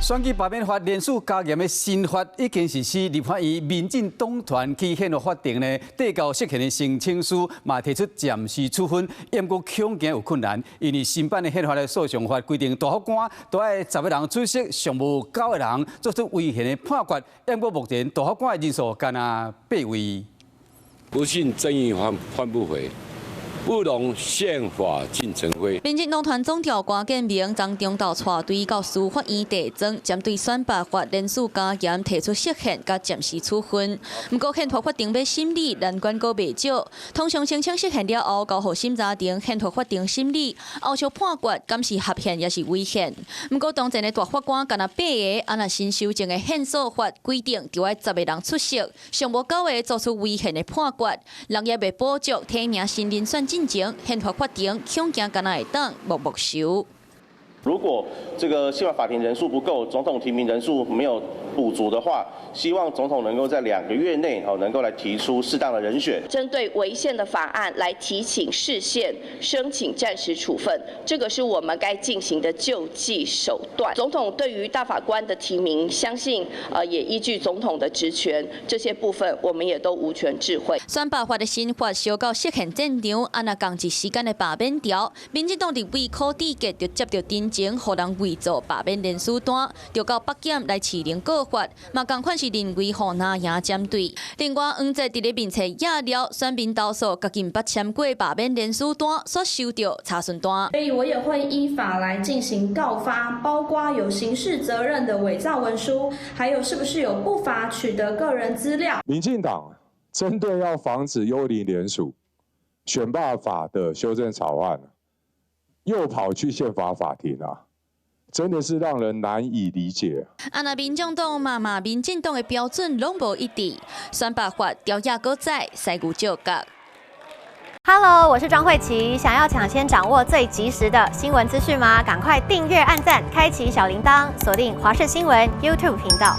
选举罢免法连续加严的新法已经实施，立法院民进党团去宪法法庭呢，递交涉嫌的申请书，嘛提出暂时处分，不过恐惊有困难，因为新版的宪法的诉讼法规定，大法官都要10个人出席，尚无9个人做出违宪的判决，不过目前大法官的人数干那8位。不信正义换不回。 不容宪法进程会。民进党团总调郭建明从中道带队到司法院地检，针对选罢法连续加严提出释宪甲暂时处分。不过宪法法庭要审理难关阁未少，通常申请释宪了后，交予审查庭宪法法庭审理，后续判决敢是合宪也是违宪。不过当前的大法官干那8个，若新修正的宪诉法规定，就要10个人出席，尚无9个做出违宪的判决，人也未补足提名新人选。 进前，宪法法庭恐惊敢若会当默默收。如果这个宪法法庭人数不够，总统提名人数没有补足的话，希望总统能够在2个月内能够来提出适当的人选。针对违宪的法案来提请释宪，申请暂时处分，这个是我们该进行的救济手段。总统对于大法官的提名，相信也依据总统的职权，这些部分我们也都无权置喙。选罢法的新法烧到释宪战场，按那共一时间的罢免条，民进党伫为考地格就接到真情，互人伪造罢免联署单，就到北检来起灵告发，嘛共款是认为互那赢针对。另外，黄捷伫咧面册压了，选民投诉甲近8签过罢免联署单所收到查询单。所以我也会依法来进行告发，包括有刑事责任的伪造文书，还有是不是有不法取得个人资料。民进党针对要防止幽灵联署、选罢法的修正草案，又跑去宪法法庭啊！ 真的是让人难以理解。那民众党骂民进党的标准拢无一致，选罢法调查搁在西牛照角。Hello， 我是庄慧琪。想要抢先掌握最及时的新闻资讯吗？赶快订阅、按赞、开启小铃铛，锁定华视新闻 YouTube 频道。